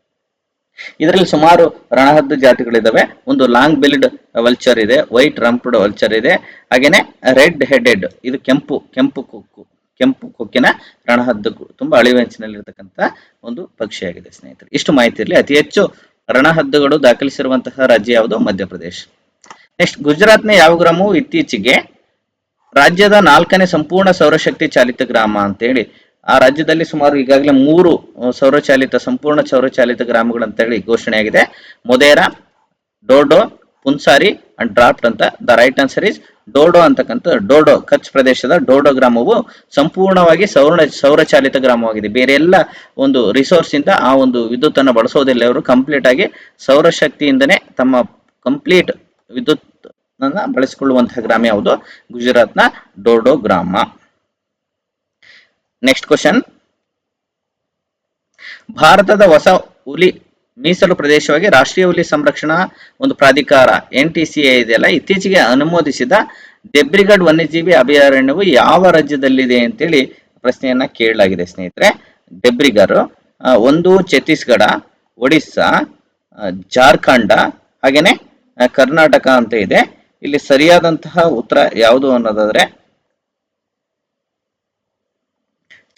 ಇದರಲ್ಲಿ ಸುಮಾರು ರಣಹದ್ದು ಜಾತಿಗಳಿದಾವೆ. ಒಂದು ಲಾಂಗ್ ಬಿಲ್ಡ್ ವಲ್ಚರ್ ಇದೆ, ವೈಟ್ ರಂಪ್ಡ್ ವಲ್ಚರ್ ಇದೆ, ಹಾಗೇನೆ ರೆಡ್ ಹೆಡೆಡ್, ಇದು ಕೆಂಪು ಕೊಕ್ಕಿನ ರಣಹದ್ದು, ತುಂಬಾ ಅಳಿವಂಚಿನಲ್ಲಿರ್ತಕ್ಕಂಥ ಒಂದು ಪಕ್ಷಿಯಾಗಿದೆ ಸ್ನೇಹಿತರೆ. ಇಷ್ಟು ಮಾಹಿತಿ ಇರಲಿ. ಅತಿ ಹೆಚ್ಚು ರಣಹದ್ದುಗಳು ದಾಖಲಿಸಿರುವಂತಹ ರಾಜ್ಯ ಯಾವುದು? ಮಧ್ಯಪ್ರದೇಶ. ನೆಕ್ಸ್ಟ್, ಗುಜರಾತ್ನ ಯಾವ ಗ್ರಾಮವು ಇತ್ತೀಚೆಗೆ ರಾಜ್ಯದ 4ನೇ ಸಂಪೂರ್ಣ ಸೌರಶಕ್ತಿ ಚಾಲಿತ ಗ್ರಾಮ ಅಂತೇಳಿ, ಆ ರಾಜ್ಯದಲ್ಲಿ ಸುಮಾರು ಈಗಾಗಲೇ 3 ಸಂಪೂರ್ಣ ಸೌರಚಾಲಿತ ಗ್ರಾಮಗಳು ಅಂತ ಹೇಳಿ ಘೋಷಣೆಯಾಗಿದೆ. ಮೊದೇರಾ, ಡೋಡೋ, ಪುನ್ಸಾರಿ ಅಂಡ್ ಡ್ರಾಫ್ಟ್ ಅಂತ. ದ ರೈಟ್ ಆನ್ಸರ್ ಇಸ್ ಡೋಡೋ ಅಂತಕ್ಕಂಥ. ಡೋಡೋ, ಕಚ್ ಪ್ರದೇಶದ ಡೋಡೋ ಗ್ರಾಮವು ಸಂಪೂರ್ಣವಾಗಿ ಸೌರಚಾಲಿತ ಗ್ರಾಮವಾಗಿದೆ. ಬೇರೆ ಎಲ್ಲ ಒಂದು ರಿಸೋರ್ಸ್ ಇಂದ ಆ ಒಂದು ವಿದ್ಯುತ್ ಅನ್ನು ಬಳಸೋದಿಲ್ಲ. ಅವರು ಕಂಪ್ಲೀಟ್ ಆಗಿ ಸೌರಶಕ್ತಿಯಿಂದನೇ ತಮ್ಮ ಕಂಪ್ಲೀಟ್ ವಿದ್ಯುತ್ ಅನ್ನ ಬಳಸಿಕೊಳ್ಳುವಂತಹ ಗ್ರಾಮ ಯಾವುದು? ಗುಜರಾತ್ನ ಡೋಡೋ ಗ್ರಾಮ. ನೆಕ್ಸ್ಟ್ ಕ್ವಶನ್, ಭಾರತದ ಹೊಸ ಹುಲಿ ಮೀಸಲು ಪ್ರದೇಶವಾಗಿ ರಾಷ್ಟ್ರೀಯ ಹುಲಿ ಸಂರಕ್ಷಣಾ ಒಂದು ಪ್ರಾಧಿಕಾರ NTCA ಇದೆಯಲ್ಲ, ಇತ್ತೀಚೆಗೆ ಅನುಮೋದಿಸಿದ ದೆಬ್ರಿಗಢ್ ವನ್ಯಜೀವಿ ಅಭಯಾರಣ್ಯವು ಯಾವ ರಾಜ್ಯದಲ್ಲಿದೆ ಅಂತೇಳಿ ಪ್ರಶ್ನೆಯನ್ನ ಕೇಳಲಾಗಿದೆ ಸ್ನೇಹಿತರೆ. ದೆಬ್ರಿಗರ್ ಒಂದು ಛತ್ತೀಸ್ಗಢ, ಒಡಿಸ್ಸಾ, ಜಾರ್ಖಂಡ, ಹಾಗೇನೆ ಕರ್ನಾಟಕ ಅಂತ ಇದೆ. ಇಲ್ಲಿ ಸರಿಯಾದಂತಹ ಉತ್ತರ ಯಾವುದು ಅನ್ನೋದಾದ್ರೆ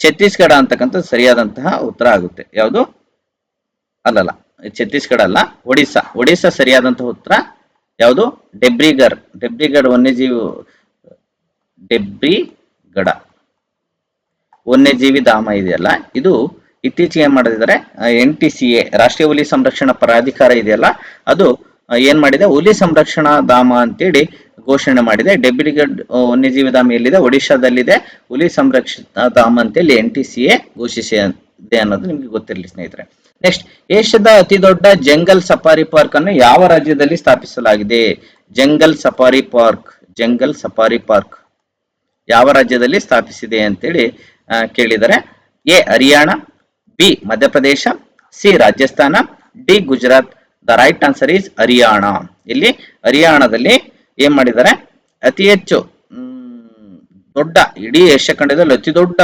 ಛತ್ತೀಸ್ಗಢ ಅಂತಕ್ಕಂಥ ಸರಿಯಾದಂತಹ ಉತ್ತರ ಆಗುತ್ತೆ. ಯಾವುದು? ಅಲ್ಲಲ್ಲ, ಛತ್ತೀಸ್ಗಢ ಅಲ್ಲ, ಒಡಿಸ್ಸಾ ಸರಿಯಾದಂತಹ ಉತ್ತರ. ಯಾವುದು? ಡೆಬ್ರಿಗಢ ವನ್ಯಜೀವಿ ಧಾಮ ಇದೆಯಲ್ಲ, ಇದು ಇತ್ತೀಚೆಗೆ ಏನ್ ಮಾಡಿದ್ದಾರೆ, NTCA ರಾಷ್ಟ್ರೀಯ ಹುಲಿ ಸಂರಕ್ಷಣಾ ಪ್ರಾಧಿಕಾರ ಇದೆಯಲ್ಲ, ಅದು ಏನ್ ಮಾಡಿದೆ, ಹುಲಿ ಸಂರಕ್ಷಣಾ ಧಾಮ ಅಂತೇಳಿ ಘೋಷಣೆ ಮಾಡಿದೆ. ಡೆಬ್ರಿಗಢ್ ವನ್ಯಜೀವಿ ಧಾಮ ಎಲ್ಲಿದೆ? ಒಡಿಶಾದಲ್ಲಿದೆ. ಹುಲಿ ಸಂರಕ್ಷಣಾ ಧಾಮ ಅಂತೇಳಿ NTCA ಘೋಷಿಸಿದೆ ಅನ್ನೋದು ನಿಮ್ಗೆ ಗೊತ್ತಿರಲಿ ಸ್ನೇಹಿತರೆ. ನೆಕ್ಸ್ಟ್, ಏಷ್ಯಾದ ಅತಿ ದೊಡ್ಡ ಜಂಗಲ್ ಸಫಾರಿ ಪಾರ್ಕ್ ಅನ್ನು ಯಾವ ರಾಜ್ಯದಲ್ಲಿ ಸ್ಥಾಪಿಸಲಾಗಿದೆ? ಜಂಗಲ್ ಸಫಾರಿ ಪಾರ್ಕ್ ಯಾವ ರಾಜ್ಯದಲ್ಲಿ ಸ್ಥಾಪಿಸಿದೆ ಅಂತೇಳಿ ಕೇಳಿದರೆ, A Haryana, B Madhya Pradesh, C Rajasthan, D Gujarat. The right answer is Haryana. ಇಲ್ಲಿ ಹರಿಯಾಣದಲ್ಲಿ ಏನ್ ಮಾಡಿದ್ದಾರೆ, ಅತಿ ಹೆಚ್ಚು ದೊಡ್ಡ, ಇಡೀ ಏಷ್ಯಾ ಖಂಡದಲ್ಲಿ ಅತಿ ದೊಡ್ಡ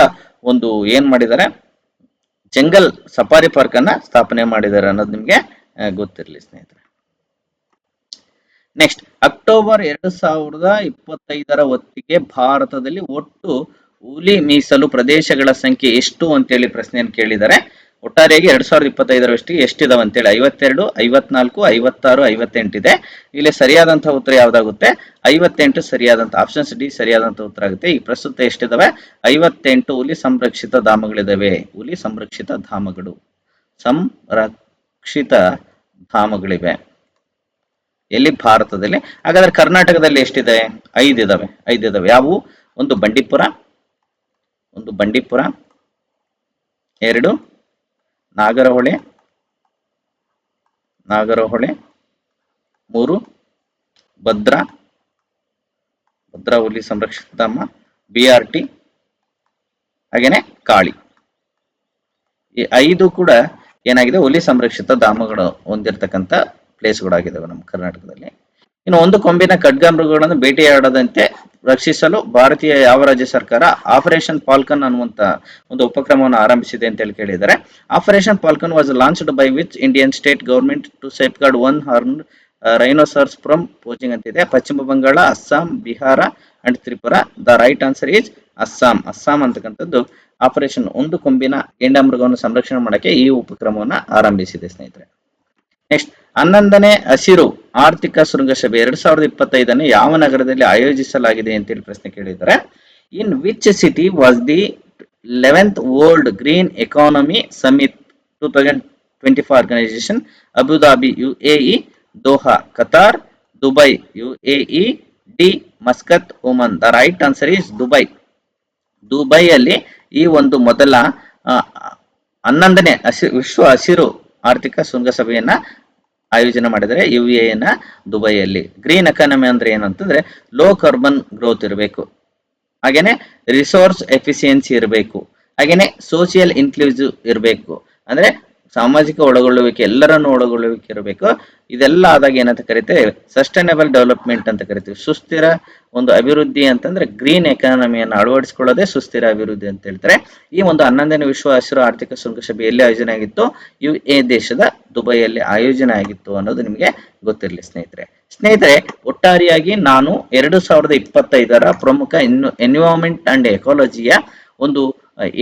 ಒಂದು ಏನ್ ಮಾಡಿದ್ದಾರೆ, ಜಂಗಲ್ ಸಫಾರಿ ಪಾರ್ಕ್ ಅನ್ನ ಸ್ಥಾಪನೆ ಮಾಡಿದ್ದಾರೆ ಅನ್ನೋದು ನಿಮ್ಗೆ ಗೊತ್ತಿರಲಿ ಸ್ನೇಹಿತರೆ. ನೆಕ್ಸ್ಟ್, ಅಕ್ಟೋಬರ್ 2025ರ ಹೊತ್ತಿಗೆ ಭಾರತದಲ್ಲಿ ಒಟ್ಟು ಹುಲಿ ಮೀಸಲು ಪ್ರದೇಶಗಳ ಸಂಖ್ಯೆ ಎಷ್ಟು ಅಂತೇಳಿ ಪ್ರಶ್ನೆಯನ್ನು ಕೇಳಿದ್ದಾರೆ. ಒಟ್ಟಾರೆಯಾಗಿ 2025ರಷ್ಟಿಗೆ ಎಷ್ಟಿದಾವೆ ಅಂತೇಳಿ 52, 54, 56, 58 ಇದೆ. ಇಲ್ಲಿ ಸರಿಯಾದಂತಹ ಉತ್ತರ ಯಾವ್ದಾಗುತ್ತೆ? 58 ಸರಿಯಾದಂತ. ಆಪ್ಷನ್ಸ್ ಡಿ ಸರಿಯಾದಂತ ಉತ್ತರ ಆಗುತ್ತೆ. ಈ ಪ್ರಸ್ತುತ ಎಷ್ಟಿದಾವೆ? 58 ಹುಲಿ ಸಂರಕ್ಷಿತ ಧಾಮಗಳಿದಾವೆ. ಹುಲಿ ಸಂರಕ್ಷಿತ ಧಾಮಗಳಿವೆ ಎಲ್ಲಿ? ಭಾರತದಲ್ಲಿ. ಹಾಗಾದ್ರೆ ಕರ್ನಾಟಕದಲ್ಲಿ ಎಷ್ಟಿದೆ? 5 ಇದಾವೆ. ಯಾವುವು? ಒಂದು ಬಂಡೀಪುರ, 2 ನಾಗರಹೊಳೆ, 3 ಭದ್ರಾ ಹುಲಿ ಸಂರಕ್ಷಿತ ಧಾಮ, BRT, ಹಾಗೇನೆ ಕಾಳಿ. ಈ 5 ಕೂಡ ಏನಾಗಿದೆ, ಹುಲಿ ಸಂರಕ್ಷಿತ ಧಾಮಗಳು ಹೊಂದಿರತಕ್ಕಂತ ಪ್ಲೇಸ್ಗಳಾಗಿದ್ದಾವೆ ನಮ್ಮ ಕರ್ನಾಟಕದಲ್ಲಿ. ಇನ್ನು ಒಂದು ಕೊಂಬಿನ ಖಡ್ಗಮೃಗಗಳನ್ನು ಬೇಟೆಯಾಡದಂತೆ ರಕ್ಷಿಸಲು ಭಾರತೀಯ ಯಾವ ರಾಜ್ಯ ಸರ್ಕಾರ ಆಪರೇಷನ್ ಫಾಲ್ಕನ್ ಅನ್ನುವಂತ ಒಂದು ಉಪಕ್ರಮವನ್ನು ಆರಂಭಿಸಿದೆ ಅಂತ ಹೇಳಿ ಕೇಳಿದ್ದಾರೆ. Operation Falcon was launched by which Indian state government to safeguard one horned rhinoceros from poaching ಅಂತಿದೆ. Paschima Bangala, Assam, Bihar and Tripura. The right answer is Assam ಅಂತಕ್ಕಂಥದ್ದು ಆಪರೇಷನ್ ಒಂದು ಕೊಂಬಿನ ಗೆಂಡಮೃಗವನ್ನು ಸಂರಕ್ಷಣೆ ಮಾಡಕ್ಕೆ ಈ ಉಪಕ್ರಮವನ್ನು ಆರಂಭಿಸಿದೆ ಸ್ನೇಹಿತರೆ. ನೆಕ್ಸ್ಟ್, 11ನೇ ಹಸಿರು ಆರ್ಥಿಕ ಶೃಂಗಸಭೆ 2025 ಯಾವ ನಗರದಲ್ಲಿ ಆಯೋಜಿಸಲಾಗಿದೆ ಅಂತೇಳಿ ಪ್ರಶ್ನೆ ಕೇಳಿದ್ದಾರೆ. In which city was the 11th world green economy summit 2025 24 organisation, Abu Dhabi UAE, Doha Qatar, Dubai UAE, ಡಿ Muscat Oman. The right answer is Dubai. ದುಬೈಯಲ್ಲಿ ಈ ಒಂದು ಮೊದಲ 11ನೇ ವಿಶ್ವ ಹಸಿರು ಆರ್ಥಿಕ ಶೃಂಗಸಭೆಯನ್ನ ಆಯೋಜನೆ ಮಾಡಿದರೆ UAE ನ ದುಬೈಯಲ್ಲಿ. ಗ್ರೀನ್ ಎಕಾನಮಿ ಅಂದ್ರೆ ಏನಂತಂದ್ರೆ ಲೋ ಕಾರ್ಬನ್ ಗ್ರೋತ್ ಇರಬೇಕು, ಹಾಗೇನೆ ರಿಸೋರ್ಸ್ ಎಫಿಸಿಯನ್ಸಿ ಇರಬೇಕು, ಹಾಗೇನೆ ಸೋಷಿಯಲ್ ಇನ್ಕ್ಲೂಸಿವ್ ಇರಬೇಕು, ಅಂದ್ರೆ ಸಾಮಾಜಿಕ ಒಳಗೊಳ್ಳುವಿಕೆ, ಎಲ್ಲರನ್ನು ಒಳಗೊಳ್ಳುವಿಕೆ ಇರಬೇಕು. ಇದೆಲ್ಲ ಆದಾಗ ಏನಂತ ಕರಿತೇವೆ, ಸಸ್ಟೈನಬಲ್ ಡೆವಲಪ್ಮೆಂಟ್ ಅಂತ ಕರಿತೀವಿ. ಸುಸ್ಥಿರ ಒಂದು ಅಭಿವೃದ್ಧಿ ಅಂತಂದ್ರೆ ಗ್ರೀನ್ ಎಕಾನಮಿಯನ್ನು ಅಳವಡಿಸಿಕೊಳ್ಳೋದೇ ಸುಸ್ಥಿರ ಅಭಿವೃದ್ಧಿ ಅಂತ ಹೇಳ್ತಾರೆ. ಈ ಒಂದು 11ನೇ ವಿಶ್ವ ಹಸಿರು ಆರ್ಥಿಕ ಶೃಂಗಸಭೆ ಎಲ್ಲಿ ಆಯೋಜನೆ ಆಗಿತ್ತು? UAE ದೇಶದ ದುಬೈಯಲ್ಲಿ ಆಯೋಜನೆ ಆಗಿತ್ತು ಅನ್ನೋದು ನಿಮಗೆ ಗೊತ್ತಿರಲಿ ಸ್ನೇಹಿತರೆ. ಒಟ್ಟಾರೆಯಾಗಿ ನಾನು 2025ರ ಪ್ರಮುಖ ಎನ್ವಿರಾನ್ಮೆಂಟ್ ಅಂಡ್ ಎಕಾಲಜಿಯ ಒಂದು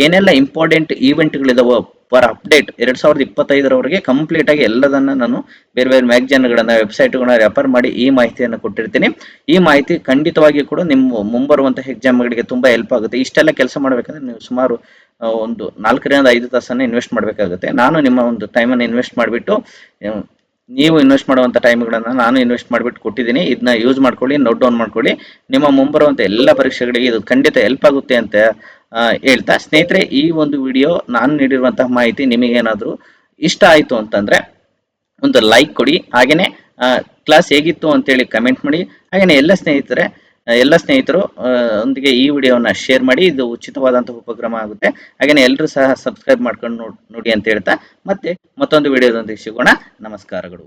ಏನೆಲ್ಲ ಇಂಪಾರ್ಟೆಂಟ್ ಈವೆಂಟ್ಗಳಿದಾವೋ ಪರ್ ಅಪ್ಡೇಟ್ 2025ರವರೆಗೆ ಕಂಪ್ಲೀಟ್ ಆಗಿ ಎಲ್ಲದನ್ನ ನಾನು ಬೇರೆ ಬೇರೆ ಮ್ಯಾಗಜಿನ್ಗಳನ್ನ, ವೆಬ್ಸೈಟ್ಗಳನ್ನ ರೆಫರ್ ಮಾಡಿ ಈ ಮಾಹಿತಿಯನ್ನು ಕೊಟ್ಟಿರ್ತೀನಿ. ಈ ಮಾಹಿತಿ ಖಂಡಿತವಾಗಿ ಕೂಡ ನಿಮ್ಮ ಮುಂಬರುವಂತಹ ಎಕ್ಸಾಮ್ಗಳಿಗೆ ತುಂಬಾ ಹೆಲ್ಪ್ ಆಗುತ್ತೆ. ಇಷ್ಟೆಲ್ಲ ಕೆಲಸ ಮಾಡಬೇಕಂದ್ರೆ ನೀವು ಸುಮಾರು ಒಂದು 4 ರಿಂದ 5 ತಾಸನ್ನ ಇನ್ವೆಸ್ಟ್ ಮಾಡಬೇಕಾಗುತ್ತೆ. ನಾನು ನಿಮ್ಮ ಒಂದು ಟೈಮನ್ನು ಇನ್ವೆಸ್ಟ್ ಮಾಡಿಬಿಟ್ಟು, ನೀವು ಇನ್ವೆಸ್ಟ್ ಮಾಡುವಂಥ ಟೈಮ್ಗಳನ್ನ ನಾನು ಇನ್ವೆಸ್ಟ್ ಮಾಡಿಬಿಟ್ಟು ಕೊಟ್ಟಿದ್ದೀನಿ. ಇದನ್ನ ಯೂಸ್ ಮಾಡ್ಕೊಳ್ಳಿ, ನೋಟ್ ಡೌನ್ ಮಾಡ್ಕೊಳ್ಳಿ. ನಿಮ್ಮ ಮುಂಬರುವಂಥ ಎಲ್ಲ ಪರೀಕ್ಷೆಗಳಿಗೆ ಇದು ಖಂಡಿತ ಹೆಲ್ಪ್ ಆಗುತ್ತೆ ಅಂತ ಹೇಳ್ತಾ, ಸ್ನೇಹಿತರೆ, ಈ ಒಂದು ವಿಡಿಯೋ ನಾನು ನೀಡಿರುವಂತಹ ಮಾಹಿತಿ ನಿಮಗೇನಾದರೂ ಇಷ್ಟ ಆಯಿತು ಅಂತಂದ್ರೆ ಒಂದು ಲೈಕ್ ಕೊಡಿ, ಹಾಗೇನೆ ಕ್ಲಾಸ್ ಹೇಗಿತ್ತು ಅಂತೇಳಿ ಕಮೆಂಟ್ ಮಾಡಿ, ಹಾಗೇನೆ ಎಲ್ಲ ಸ್ನೇಹಿತರು ಒಂದಿಗೆ ಈ ವಿಡಿಯೋನ ಶೇರ್ ಮಾಡಿ. ಇದು ಉಚಿತವಾದಂತಹ ಉಪಕ್ರಮ ಆಗುತ್ತೆ. ಹಾಗೇನೆ ಎಲ್ಲರೂ ಸಹ ಸಬ್ಸ್ಕ್ರೈಬ್ ಮಾಡ್ಕೊಂಡು ನೋಡಿ ಅಂತ ಹೇಳ್ತಾ ಮತ್ತೆ ಮತ್ತೊಂದು ವಿಡಿಯೋದೊಂದಿಗೆ ಸಿಗೋಣ. ನಮಸ್ಕಾರಗಳು.